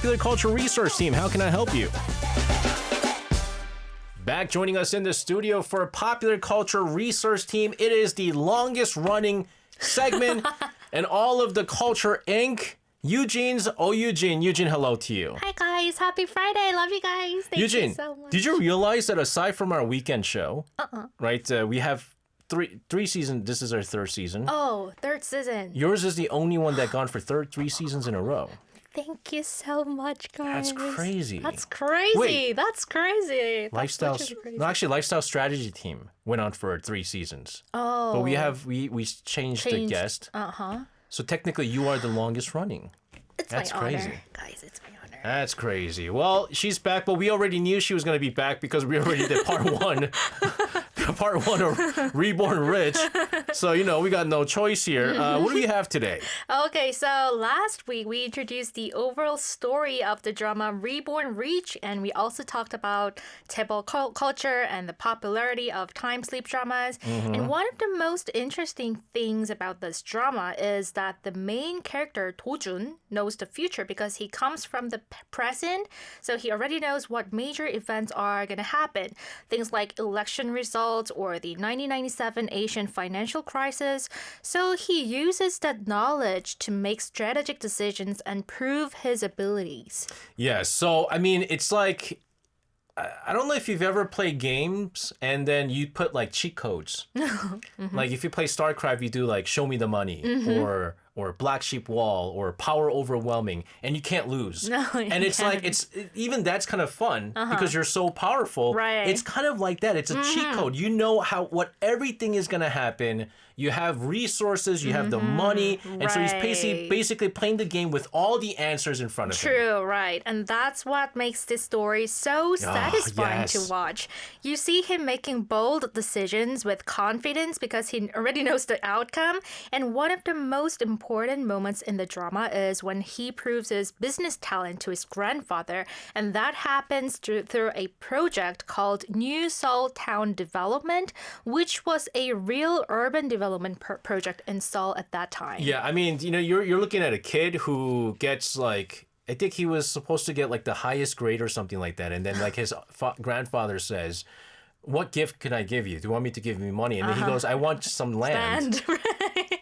Popular Culture Resource Team. How can I help you? Back joining us in the studio for Popular Culture Resource Team. It is the longest running segment in all of the Kulture Inc. Eugene's Eugene. Eugene, hello to you. Hi guys, happy Friday. Love you guys. Thank Eugene, you so much. did you realize that aside from our weekend show, right, we have three seasons. This is our third season. Oh, third season. Yours is the only one that gone for three seasons in a row. Thank you so much, guys. That's crazy. That's crazy. Wait. That's crazy. Lifestyle, That's crazy. no, actually, Lifestyle Strategy Team went on for 3 seasons. Oh. But we changed the guest. So technically, you are the longest running. That's my crazy. honor. Guys, it's my honor. That's crazy. Well, she's back, but we already knew she was going to be back because we already did part one. Part one of Reborn Rich. So, we got no choice here. What do we have today? Okay, so last week we introduced the overall story of the drama Reborn Rich, and we also talked about table culture and the popularity of time sleep dramas. And one of the most interesting things about this drama is that the main character, Do-jun, knows the future because he comes from the present, so he already knows what major events are going to happen. Things like election results or the 1997 Asian financial crisis. So he uses that knowledge to make strategic decisions and prove his abilities. Yeah, so, it's like, I don't know if you've ever played games and then you put like cheat codes. Like if you play StarCraft, you do like show me the money or Black Sheep Wall or Power Overwhelming, and you can't lose. No, and it's like, even that's kind of fun because you're so powerful. Right. It's kind of like that. It's a cheat code. You know what everything is going to happen. You have resources, you have the money, and so he's basically playing the game with all the answers in front of him. True, right. And that's what makes this story so satisfying to watch. You see him making bold decisions with confidence because he already knows the outcome. And one of the most important moments in the drama is when he proves his business talent to his grandfather. And that happens through a project called New Seoul Town Development, which was a real urban development project in Seoul at that time. Yeah, you're looking at a kid who gets like, I think he was supposed to get like the highest grade or something like that. And then like his grandfather says, what gift can I give you? Do you want me to give you money? And then he goes, I want some land. Right.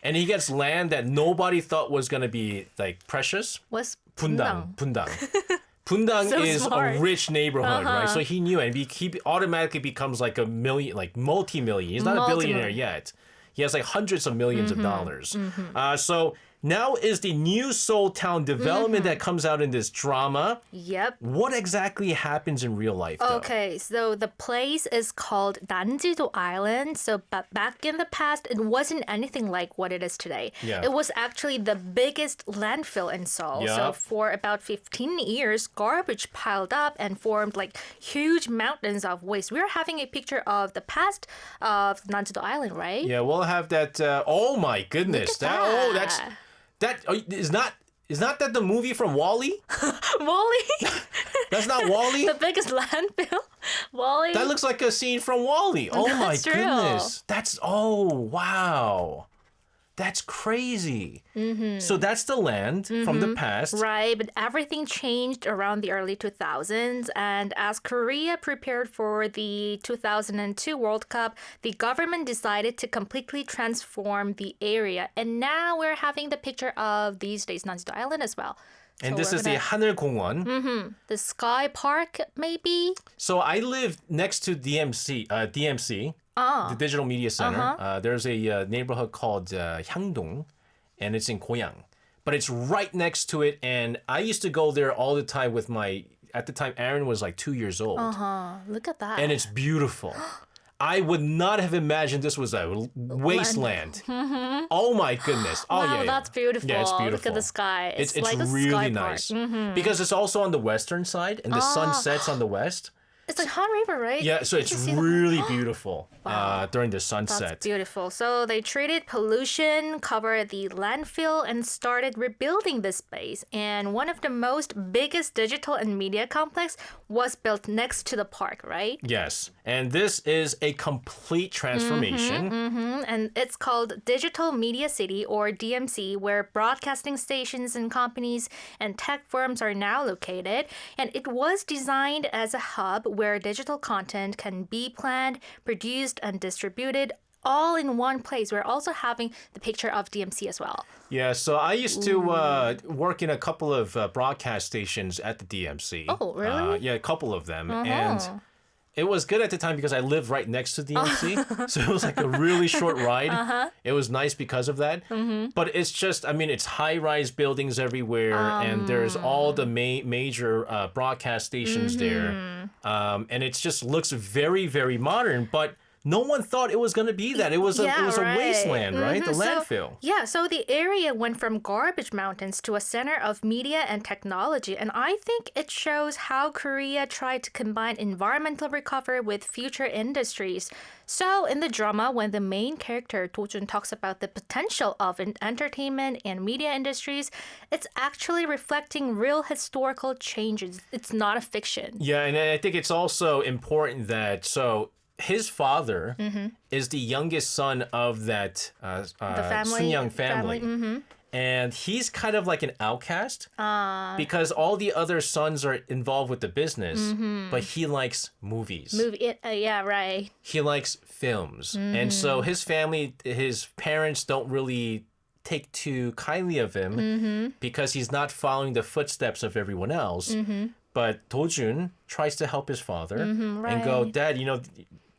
And he gets land that nobody thought was going to be like precious. What's Bundang. Bundang So is smart. a rich neighborhood, right? So he knew it. He automatically becomes like a million, like multi-million. He's not a billionaire yet. He has like hundreds of millions of dollars. So now is the New Seoul Town Development that comes out in this drama. Yep. What exactly happens in real life, though? Okay, so the place is called Nanjido Island. So back in the past, it wasn't anything like what it is today. Yeah. It was actually the biggest landfill in Seoul. Yeah. So for about 15 years, garbage piled up and formed like huge mountains of waste. We're having a picture of the past of Nanjido Island, right? Yeah, we'll have that. Oh my goodness! Look at that is not that the movie from WALL-E? Wally? That's not WALL-E? The biggest landfill? Wally? That looks like a scene from WALL-E. Oh my That's true. goodness. Wow. That's crazy. So that's the land from the past. Right, but everything changed around the early 2000s. And as Korea prepared for the 2002 World Cup, the government decided to completely transform the area. And now we're having the picture of these days Nanjido Island as well. And So this we're is the gonna- 하늘공원. the Sky Park, maybe? So I live next to DMC, the Digital Media Center. There's a neighborhood called Hyangdong, and it's in Goyang. But it's right next to it, and I used to go there all the time with at the time, Aaron was like 2 years old. Look at that. And it's beautiful. I would not have imagined this was a wasteland. Oh my goodness. Oh wow, yeah, that's beautiful. Yeah, it's beautiful. Look at the sky. It's like a really sky nice. park. Because it's also on the western side and the sun sets on the west. It's like Han River, right? Yeah, so it's really beautiful during the sunset. That's beautiful. So they treated pollution, covered the landfill, and started rebuilding this space. And one of the most biggest digital and media complex was built next to the park, right? Yes, and this is a complete transformation. And it's called Digital Media City, or DMC, where broadcasting stations and companies and tech firms are now located. And it was designed as a hub where digital content can be planned, produced, and distributed all in one place. We're also having the picture of DMC as well. Yeah, so I used to work in a couple of broadcast stations at the DMC. Oh, really? Yeah, a couple of them. And it was good at the time because I lived right next to DMC. So it was like a really short ride. It was nice because of that. But it's just, I mean, it's high-rise buildings everywhere. And there's all the major broadcast stations there. And it just looks very, very modern. But no one thought it was going to be that. It was a wasteland, right? The landfill. So the area went from garbage mountains to a center of media and technology. And I think it shows how Korea tried to combine environmental recovery with future industries. So in the drama, when the main character, Do-jun, talks about the potential of entertainment and media industries, it's actually reflecting real historical changes. It's not a fiction. Yeah, and I think it's also important that, his father is the youngest son of that Sun-young family. And he's kind of like an outcast because all the other sons are involved with the business, but he likes movies. Yeah, right. He likes films. And so his family, his parents don't really take too kindly of him because he's not following the footsteps of everyone else. But Do-jun tries to help his father and go, Dad,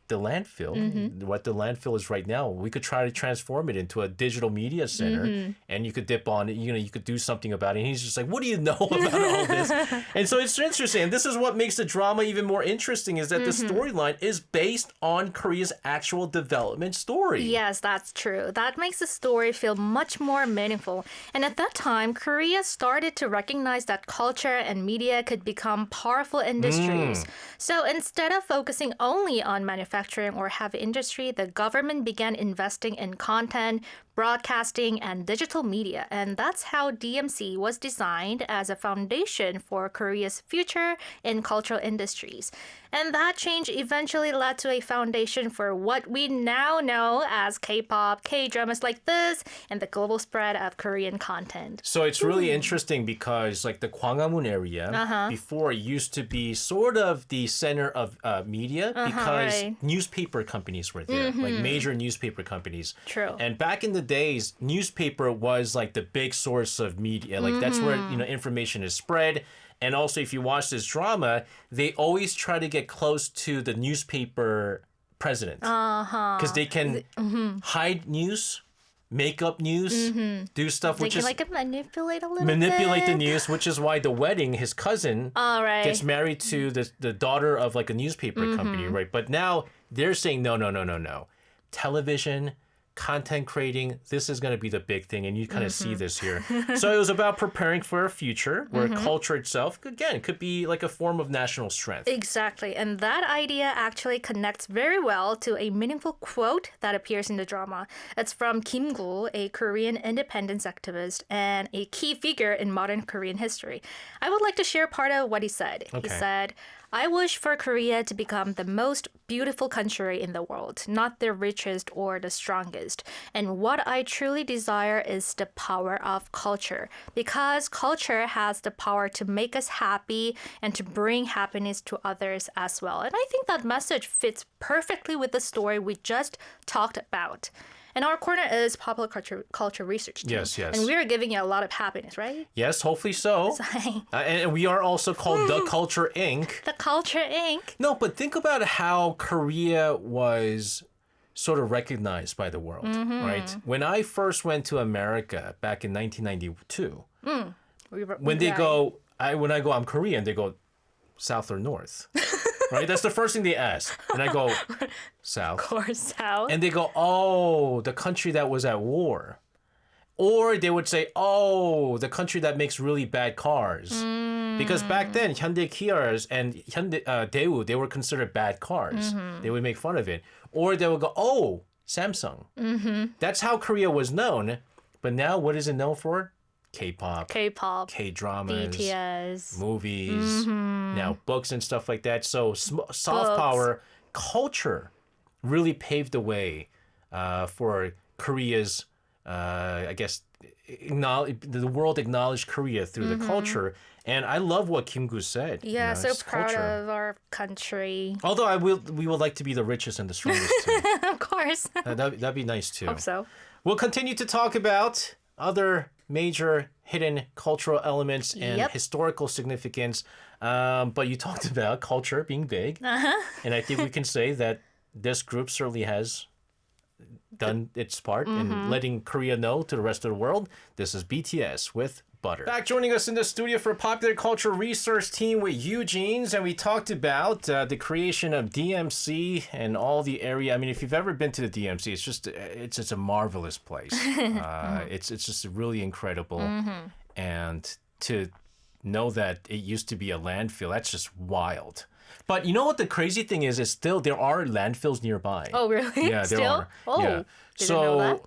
the landfill, what the landfill is right now, we could try to transform it into a digital media center and you could dip on it, you could do something about it. And he's just like, what do you know about all this? And so it's interesting. And this is what makes the drama even more interesting is that the storyline is based on Korea's actual development story. Yes, that's true. That makes the story feel much more meaningful. And at that time, Korea started to recognize that culture and media could become powerful industries. So instead of focusing only on manufacturing or heavy industry, the government began investing in content, broadcasting, and digital media. And that's how DMC was designed as a foundation for Korea's future in cultural industries. And that change eventually led to a foundation for what we now know as K-pop, K-dramas like this, and the global spread of Korean content. So it's really interesting because like the Gwanghwamun area before used to be sort of the center of media because newspaper companies were there, like major newspaper companies. True. And back in the days, newspaper was like the big source of media. Like that's where information is spread. And also, if you watch this drama, they always try to get close to the newspaper president because they can hide news, make up news, do stuff which is manipulate a little manipulate bit. the news, which is why the wedding, his cousin gets married to the daughter of like a newspaper company, right? But now they're saying no. Television, content creating, this is going to be the big thing, and you kind of see this here. So it was about preparing for a future where culture itself, again, could be like a form of national strength. Exactly, and that idea actually connects very well to a meaningful quote that appears in the drama. It's from Kim Gu, a Korean independence activist and a key figure in modern Korean history. I would like to share part of what he said. Okay. He said, I wish for Korea to become the most beautiful country in the world, not the richest or the strongest. And what I truly desire is the power of culture, because culture has the power to make us happy and to bring happiness to others as well. And I think that message fits perfectly with the story we just talked about. And our corner is popular culture research team. Yes. And we are giving you a lot of happiness, right? Yes, hopefully so. And we are also called The Kulture Inc. The Kulture Inc. No, but think about how Korea was sort of recognized by the world, right? When I first went to America back in 1992, when I go, I'm Korean, they go, South or North? Right? That's the first thing they ask. And I go, South. Of course, South. And they go, oh, the country that was at war. Or they would say, oh, the country that makes really bad cars. Because back then, Hyundai Kias and Hyundai Daewoo, they were considered bad cars. They would make fun of it. Or they would go, oh, Samsung. That's how Korea was known. But now, what is it known for? K-pop, K-dramas, BTS, movies, now books and stuff like that. So soft power culture really paved the way for Korea's, I guess, the world acknowledged Korea through the culture. And I love what Kim-gu said. Yeah, so proud of our country. Although we would like to be the richest and the strongest too. Of course. That'd be nice too. Hope so. We'll continue to talk about other major hidden cultural elements and historical significance. But you talked about culture being big. And I think we can say that this group certainly has done its part in letting Korea know to the rest of the world. This is BTS with Butter. Back joining us in the studio for popular culture research team with Yujin, and we talked about the creation of DMC and all the area. I mean, if you've ever been to the DMC, it's just a marvelous place. It's just really incredible, and to know that it used to be a landfill, that's just wild. But you know what the crazy thing is still there are landfills nearby. Oh, really? Yeah, there are. Oh, yeah. Didn't know that.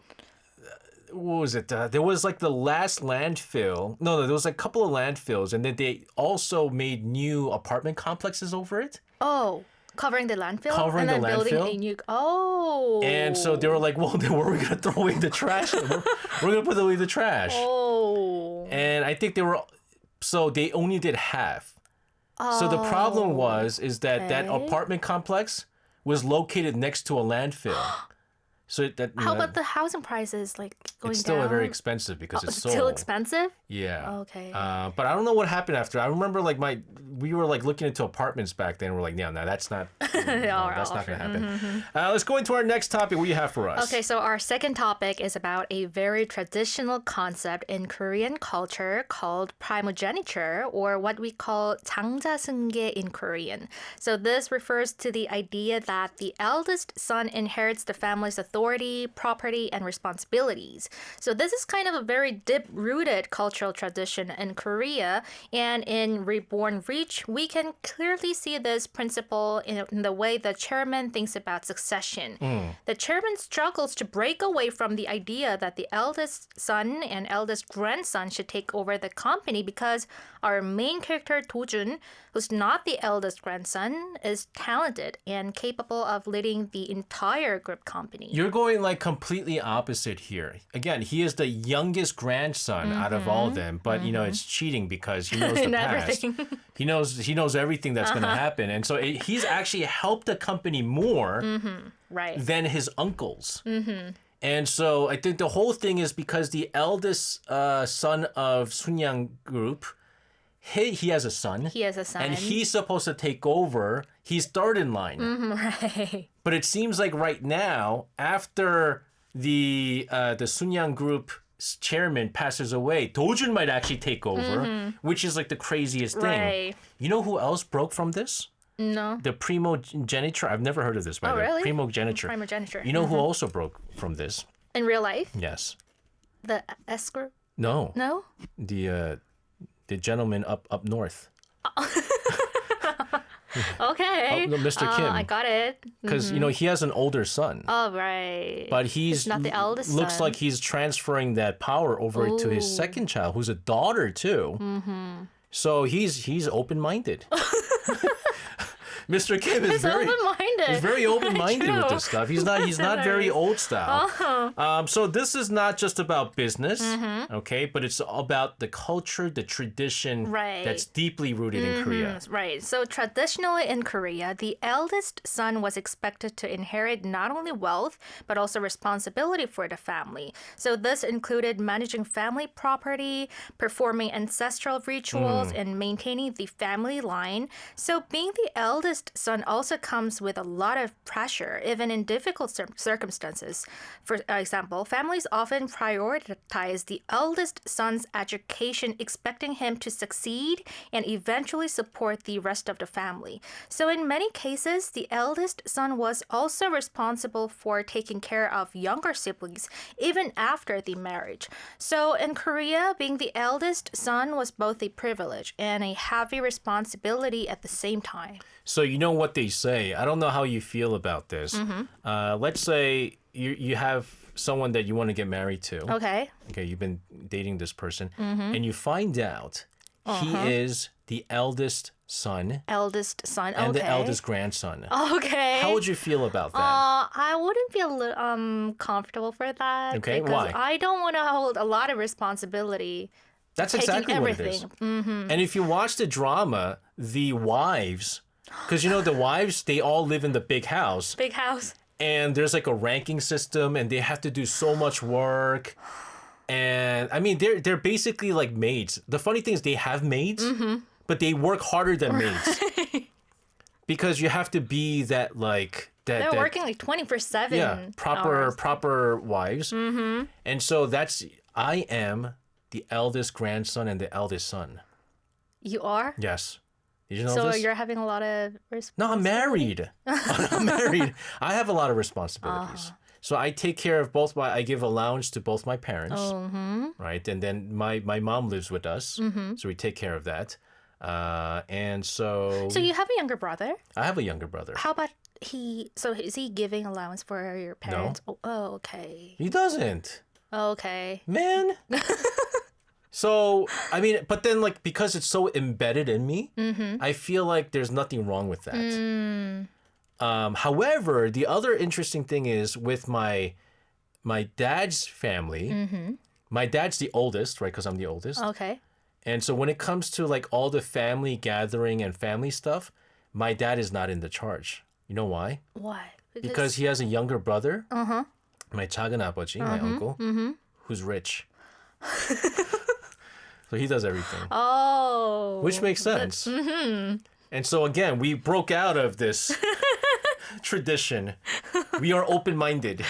What was it? There was like the last landfill. No, there was a couple of landfills, and then they also made new apartment complexes over it. Oh, covering the landfill? Covering and then the building landfill. a new... Oh. And so they were like, well, then where are we going to throw away the trash? We're going to put away the trash. Oh. And I think so they only did half. So the problem is that that apartment complex was located next to a landfill. So how about the housing prices like going down? It's still very expensive because it's so still expensive? Yeah. Okay. But I don't know what happened after. I remember we were like looking into apartments back then. We're like, no, that's not that's not going to happen. Let's go into our next topic. What do you have for us? Okay, so our second topic is about a very traditional concept in Korean culture called primogeniture, or what we call 장자승계 in Korean. So this refers to the idea that the eldest son inherits the family's authority, property, and responsibilities. So this is kind of a very deep-rooted cultural tradition in Korea, and in Reborn we can clearly see this principle in the way the chairman thinks about succession. The chairman struggles to break away from the idea that the eldest son and eldest grandson should take over the company because our main character, Do-jun, who's not the eldest grandson, is talented and capable of leading the entire group company. You're going like completely opposite here. Again, he is the youngest grandson out of all of them, but you know, it's cheating because he knows the past. He knows everything that's going to happen. And so he's actually helped the company more than his uncles. And so I think the whole thing is because the eldest son of Sunyang Group, he has a son. He has a son. And he's supposed to take over. He's third in line. Right. But it seems like right now, after the Sunyang Group chairman passes away, Do-jun might actually take over, which is like the craziest thing. Right. You know who else broke from this? No. The primogeniture. I've never heard of this, by the way. Really? Primogeniture. Primogeniture. You know who also broke from this? In real life? Yes. The S group? No. No? The gentleman up north. Okay. Oh, no, Mr. Kim. I got it. Because, you know, he has an older son. Oh, right. But he's not the eldest looks son. like he's transferring that power over to his second child, who's a daughter, too. So he's open-minded. Mr. Kim is very open-minded with this stuff. He's not very old style. So this is not just about business, okay, but it's about the culture, the tradition that's deeply rooted in Korea. Right. So traditionally in Korea, the eldest son was expected to inherit not only wealth, but also responsibility for the family. So this included managing family property, performing ancestral rituals, and maintaining the family line. So being the eldest eldest son also comes with a lot of pressure, even in difficult circumstances. For example, families often prioritize the eldest son's education, expecting him to succeed and eventually support the rest of the family. So in many cases, the eldest son was also responsible for taking care of younger siblings, even after the marriage. So in Korea, being the eldest son was both a privilege and a heavy responsibility at the same time. So you know what they say. I don't know how you feel about this. Let's say you have someone that you want to get married to. Okay. Okay, you've been dating this person, and you find out he is the eldest son. Eldest son, okay. And the eldest grandson. Okay. How would you feel about that? I wouldn't feel comfortable for that. Okay, because why? I don't want to hold a lot of responsibility. That's exactly what it is. And if you watch the drama, the wives, because you know the wives, they all live in the big house. Big house. And there's like a ranking system, and they have to do so much work. And I mean, they're basically like maids. The funny thing is they have maids, but they work harder than maids. Because you have to be that like... They're working like 24/7. Yeah, proper wives. And so I am the eldest grandson and the eldest son. You are? Yes. Did you know so this? You're having a lot of responsibility? No, I'm married. I'm married. I have a lot of responsibilities. So I take care of I give allowance to both my parents, right? And then my mom lives with us, so we take care of that. And so... So you have a younger brother? I have a younger brother. How about so is he giving allowance for your parents? No. Oh, okay. He doesn't. Okay. Man. So, I mean, but then like, because it's so embedded in me, I feel like there's nothing wrong with that. However, the other interesting thing is with my dad's family, my dad's the oldest, right? Because I'm the oldest. Okay. And so when it comes to like all the family gathering and family stuff, my dad is not in the charge. You know why? Why? Because he has a younger brother, my 작은 아버지, my uncle, who's rich. So he does everything. Oh. Which makes sense. And so again, we broke out of this tradition. We are open-minded.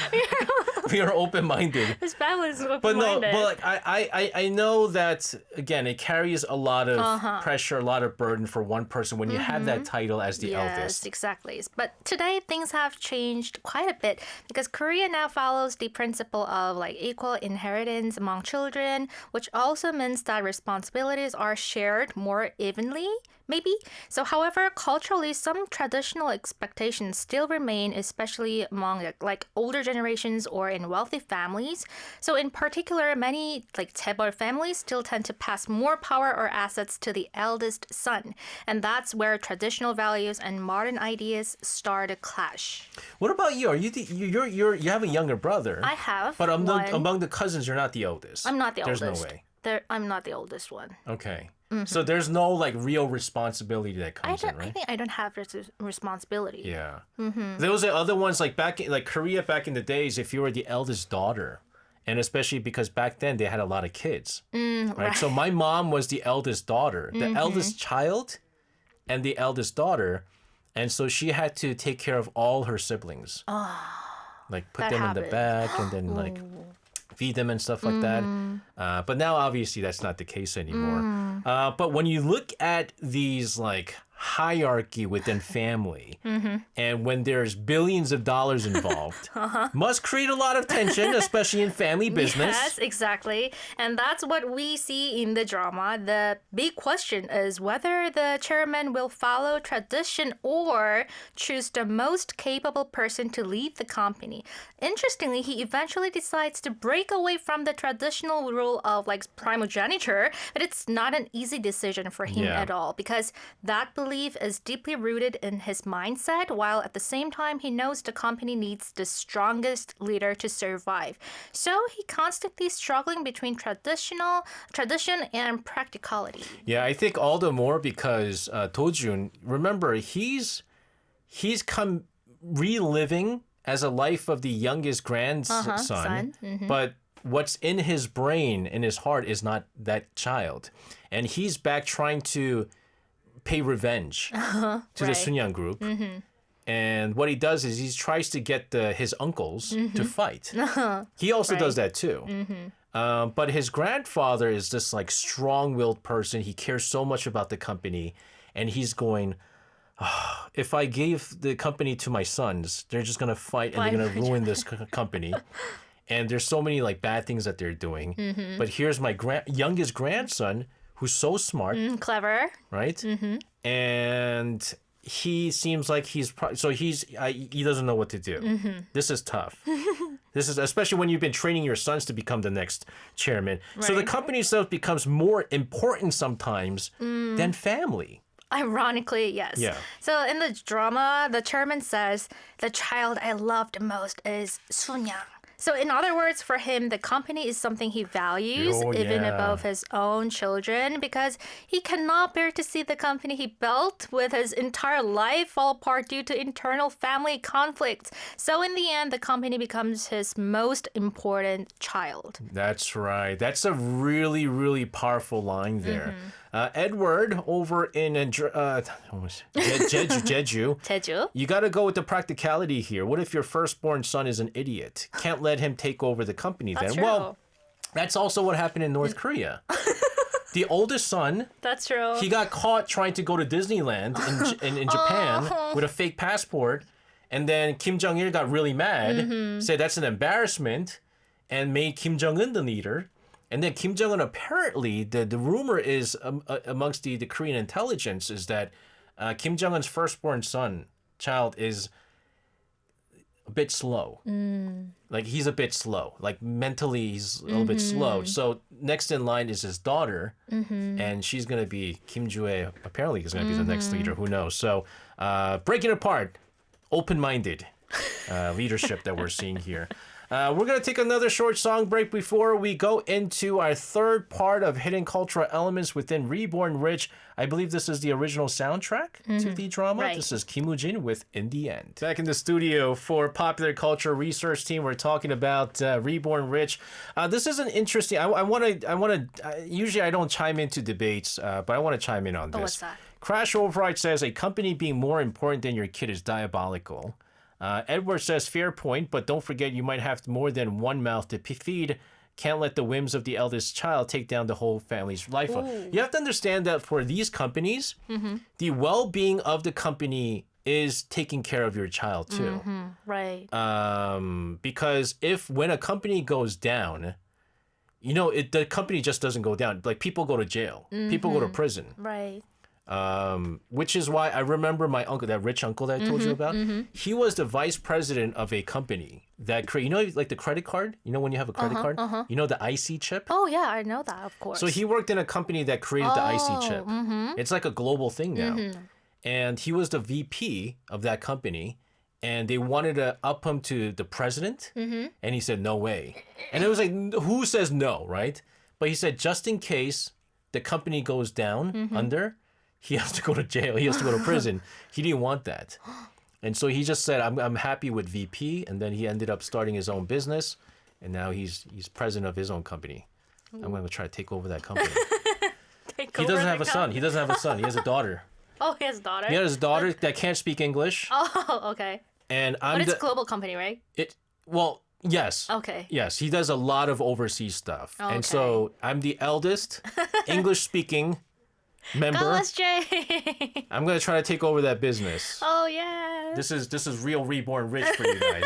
We are open-minded. His family is open-minded. But no, but like I know that again it carries a lot of pressure, a lot of burden for one person when you have that title as the eldest. Yes, exactly. But today things have changed quite a bit because Korea now follows the principle of like equal inheritance among children, which also means that responsibilities are shared more evenly. Maybe. So, however, culturally, some traditional expectations still remain, especially among like older generations or in wealthy families. So, in particular, many like 재벌 families still tend to pass more power or assets to the eldest son, and that's where traditional values and modern ideas start to clash. What about you? Are you you have a younger brother? I have. But among the cousins, you're not the oldest. I'm not the oldest. There's no way. I'm not the oldest one. Okay. So there's no like real responsibility that comes in, right? I think I don't have responsibility. Yeah. There was the other ones like Korea back in the days. If you were the eldest daughter, and especially because back then they had a lot of kids, right? So my mom was the eldest daughter, the eldest child, and the eldest daughter, and so she had to take care of all her siblings, like put them in the back and then like feed them and stuff like that. But now obviously that's not the case anymore. But when you look at these like hierarchy within family and when there's billions of dollars involved, must create a lot of tension, especially in family business. Yes, exactly. And that's what we see in the drama. The big question is whether the chairman will follow tradition or choose the most capable person to lead the company. Interestingly, he eventually decides to break away from the traditional rule of like primogeniture, but it's not an easy decision for him at all because that belief is deeply rooted in his mindset, while at the same time he knows the company needs the strongest leader to survive. So he constantly struggling between tradition and practicality. Yeah, I think all the more because Do-jun, remember, he's come reliving as a life of the youngest grandson, but what's in his brain, in his heart, is not that child. And he's back trying to pay revenge to the Sunyang group. And what he does is he tries to get his uncles to fight. He also does that too. But his grandfather is this like strong-willed person. He cares so much about the company. And he's going, if I gave the company to my sons, they're just going to fight and they're going to ruin this company. And there's so many like bad things that they're doing. But here's my youngest grandson who's so smart. Clever. Right? And he seems like he doesn't know what to do. This is tough. This is especially when you've been training your sons to become the next chairman. So the company itself becomes more important sometimes than family. Ironically, yes. Yeah. So in the drama, the chairman says, the child I loved most is Sunyang. So in other words, for him, the company is something he values even above his own children because he cannot bear to see the company he built with his entire life fall apart due to internal family conflicts. So in the end, the company becomes his most important child. That's right. That's a really, really powerful line there. Edward over in Jeju. You got to go with the practicality here. What if your firstborn son is an idiot? Can't let him take over the company then. True. Well, that's also what happened in North Korea. The oldest son, that's true. He got caught trying to go to Disneyland in Japan with a fake passport. And then Kim Jong-il got really mad, said that's an embarrassment, and made Kim Jong-un the leader. And then Kim Jong-un apparently, the rumor is amongst the Korean intelligence is that Kim Jong-un's firstborn child is a bit slow. Like he's a bit slow. Like mentally he's a little bit slow. So next in line is his daughter. And she's going to be Kim Joo-ae. Apparently is going to be the next leader. Who knows? So breaking apart, open-minded leadership that we're seeing here. We're going to take another short song break before we go into our third part of hidden cultural elements within Reborn Rich. I believe this is the original soundtrack to the drama. Right. This is Kim Yujin with In the End. Back in the studio for Popular Culture Research Team, we're talking about Reborn Rich. This is an interesting. I want to. Usually, I don't chime into debates, but I want to chime in on this. What's that? Crash Override says a company being more important than your kid is diabolical. Edward says, fair point, but don't forget you might have more than one mouth to feed. Can't let the whims of the eldest child take down the whole family's life. You have to understand that for these companies, the well-being of the company is taking care of your child too. Right. Because when a company goes down, the company just doesn't go down. Like people go to jail, people go to prison. Right. Which is why I remember my uncle, that rich uncle that I told you about. He was the vice president of a company that created, like the credit card. When you have a credit card, the IC chip. Oh yeah, I know that, of course. So he worked in a company that created the IC chip. It's like a global thing now, and he was the VP of that company. And they wanted to up him to the president, and he said no way. And it was like, who says no, right? But he said just in case the company goes down under. He has to go to jail. He has to go to prison. He didn't want that. And so he just said, I'm happy with VP. And then he ended up starting his own business. And now he's president of his own company. I'm going to try to take over that company. He doesn't have a son. He doesn't have a son. He has a daughter. Oh, he has a daughter? He has a daughter that can't speak English. Oh, okay. And but it's a global company, right? Yes. Okay. Yes, he does a lot of overseas stuff. Okay. And so I'm the eldest English-speaking member. Go, SJ. I'm gonna try to take over that business. Oh yeah. This is real Reborn Rich for you guys.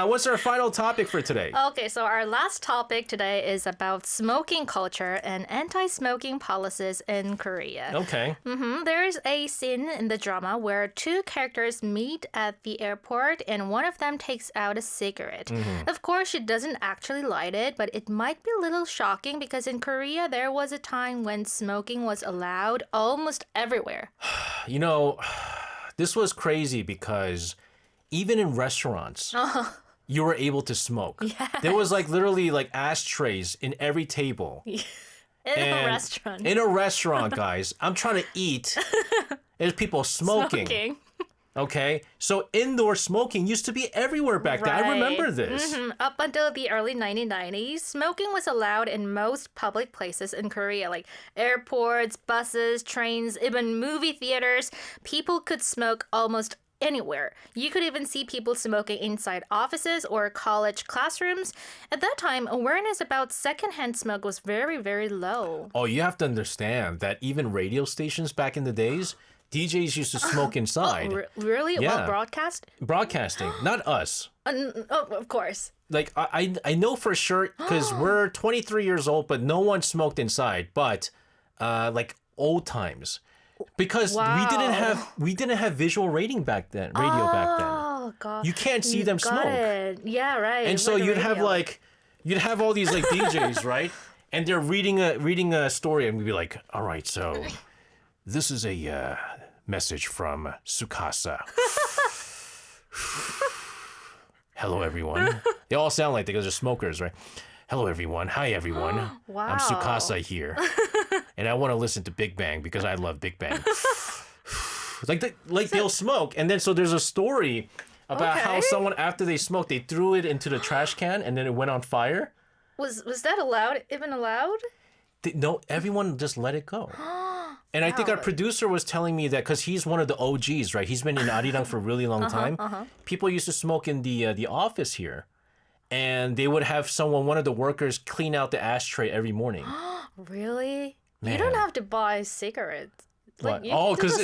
What's our final topic for today? Okay, so our last topic today is about smoking culture and anti-smoking policies in Korea. Okay. There's a scene in the drama where two characters meet at the airport and one of them takes out a cigarette. Of course, she doesn't actually light it, but it might be a little shocking because in Korea, there was a time when smoking was allowed almost everywhere. This was crazy because even in restaurants, you were able to smoke. Yes. There was literally ashtrays in every table. In a restaurant. In a restaurant, guys. I'm trying to eat. There's people smoking. Okay, so indoor smoking used to be everywhere back then. I remember this. Up until the early 1990s, smoking was allowed in most public places in Korea, like airports, buses, trains, even movie theaters. People could smoke almost anywhere. You could even see people smoking inside offices or college classrooms. At that time, awareness about secondhand smoke was very, very low. Oh, you have to understand that even radio stations back in the days, DJs used to smoke inside. Oh, really? Yeah. Well, Broadcasting, not us. Of course. Like, I know for sure, because we're 23 years old, but no one smoked inside. But, like, old times. Because we didn't have visual radio back then. Oh, God. You can't see them Got smoke. it. Yeah, right. And so you'd have all these like DJs, right? And they're reading a story, and we'd be like, all right, so this is a message from Sukasa. Hello, everyone. They all sound like they're smokers, right? Hello, everyone. Hi, everyone. Wow. I'm Sukasa here. And I want to listen to Big Bang because I love Big Bang. They'll smoke. And then so there's a story about how someone, after they smoked, they threw it into the trash can and then it went on fire. Was that allowed? Even allowed? No, everyone just let it go. And I think our producer was telling me that because he's one of the OGs, right? He's been in ARIRANG for a really long time. People used to smoke in the office here. And they would have one of the workers clean out the ashtray every morning. Really? Man. You don't have to buy cigarettes. What? Because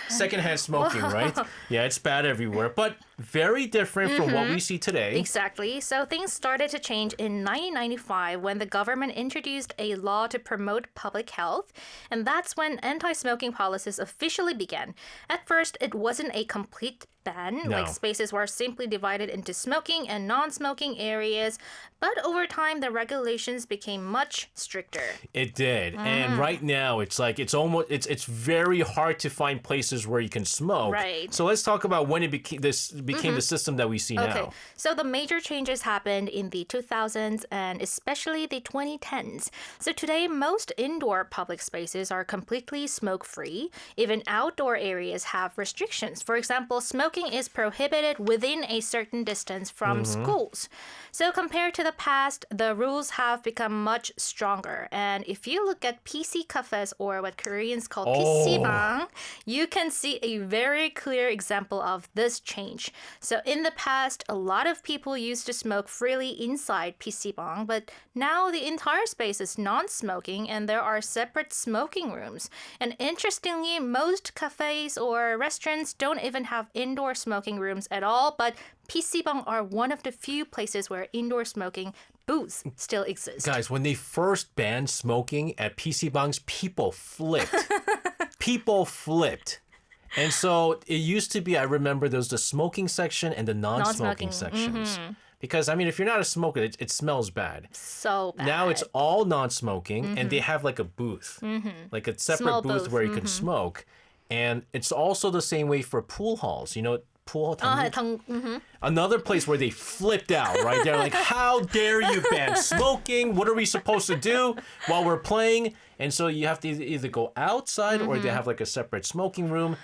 secondhand smoking, right? Yeah, it's bad everywhere, but very different from what we see today. Exactly. So things started to change in 1995 when the government introduced a law to promote public health, and that's when anti-smoking policies officially began. At first, it wasn't a complete ban, No. like spaces were simply divided into smoking and non-smoking areas, but over time the regulations became much stricter. It did, and right now it's very hard to find places where you can smoke. Right. So let's talk about when it became the system that we see now. So the major changes happened in the 2000s and especially the 2010s. So today, most indoor public spaces are completely smoke-free. Even outdoor areas have restrictions. For example, smoking is prohibited within a certain distance from schools. So compared to the past, the rules have become much stronger. And if you look at PC cafes, or what Koreans call PC방, you can see a very clear example of this change. So in the past, a lot of people used to smoke freely inside PC방, but now the entire space is non-smoking and there are separate smoking rooms. And interestingly, most cafes or restaurants don't even have indoor smoking rooms at all, but PC방 are one of the few places where indoor smoking booths still exist. Guys, when they first banned smoking at PCbangs, people flipped. People flipped. And so it used to be, I remember there was the smoking section and the non-smoking sections. Because, I mean, if you're not a smoker, it smells bad. So bad. Now it's all non-smoking, and they have like a booth, like a separate Small booth booth. where you can smoke. And it's also the same way for pool halls. You know, pool hall. Another place where they flipped out, right? They're like, how dare you ban smoking? What are we supposed to do while we're playing? And so you have to either go outside or they have like a separate smoking room.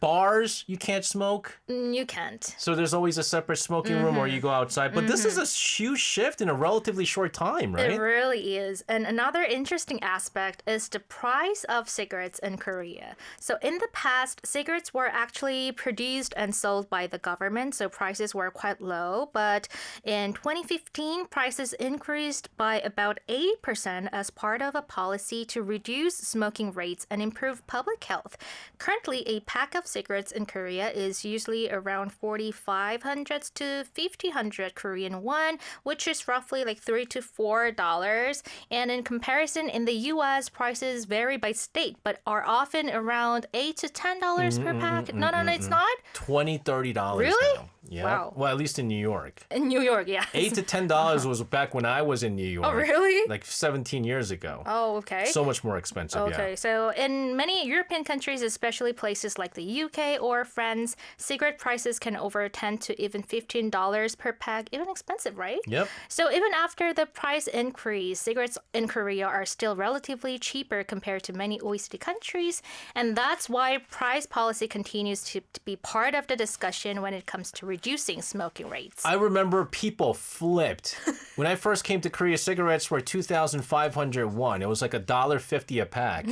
Bars, you can't smoke. You can't. So there's always a separate smoking room where you go outside. But this is a huge shift in a relatively short time, right? It really is. And another interesting aspect is the price of cigarettes in Korea. So in the past, cigarettes were actually produced and sold by the government, so prices were quite low. But in 2015, prices increased by about 8% as part of a policy to reduce smoking rates and improve public health. Currently, a pack of cigarettes in Korea is usually around 4,500 to 1,500 Korean won, which is roughly like $3 to $4. And in comparison, in the U.S., prices vary by state, but are often around $8 to $10 per pack. No, it's not. $20, $30 Really? now. Yeah. Wow. Well, at least in New York. In New York, yeah. $8 to $10 was back when I was in New York. Oh, really? Like 17 years ago. Oh, okay. So much more expensive, Okay, yeah. so in many European countries, especially places like the UK or France, cigarette prices can over $10 to even $15 per pack. Even expensive, right? Yep. So even after the price increase, cigarettes in Korea are still relatively cheaper compared to many OECD countries. And that's why price policy continues to be part of the discussion when it comes to reducing smoking rates. I remember people flipped. When I first came to Korea, cigarettes were 2,500 won. It was like $1.50 a pack.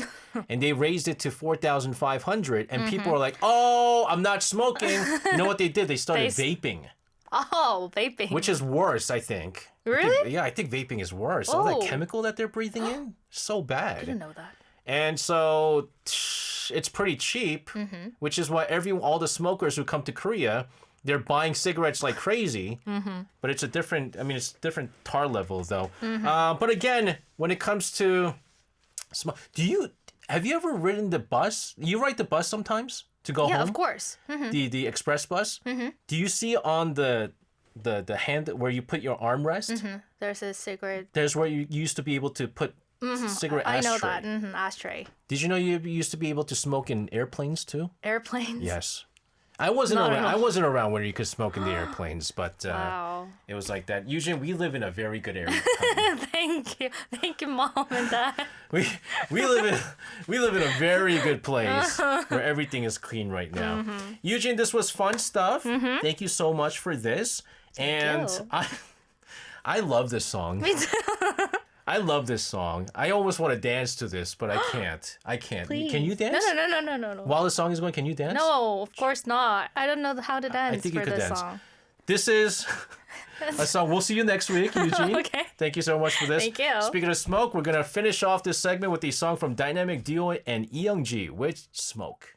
And they raised it to 4,500. And people were like, oh, I'm not smoking. You know what they did? They started vaping. Oh, vaping. Which is worse, I think. Really? I think vaping is worse. All that Oh. chemical that they're breathing in, so bad. I didn't know that. And so it's pretty cheap, which is why all the smokers who come to Korea, they're buying cigarettes like crazy. But it's it's different tar level though. But again, when it comes to have you ever ridden the bus? You ride the bus sometimes to go home? Yeah, of course. The express bus? Do you see on the hand where you put your armrest? There's a cigarette. There's where you used to be able to put cigarette I ashtray. know that. Ashtray. Did you know you used to be able to smoke in airplanes too? Airplanes. Yes. I wasn't Not at around. all. I wasn't around when you could smoke in the airplanes, but Wow. it was like that. Yujin, we live in a very good area. Thank you, Mom and Dad. we live in a very good place where everything is clean right now. Yujin, this was fun stuff. Thank you so much for this. And you. I love this song. Me too. I love this song. I almost want to dance to this, but I can't. Please. Can you dance? No. While the song is going, can you dance? No, of course not. I don't know how to dance I think for you could this dance. song. This is a song. We'll see you next week, Eugene. Okay. Thank you so much for this. Thank you. Speaking of smoke, we're going to finish off this segment with the song from Dynamic Duo and Youngji with Smoke.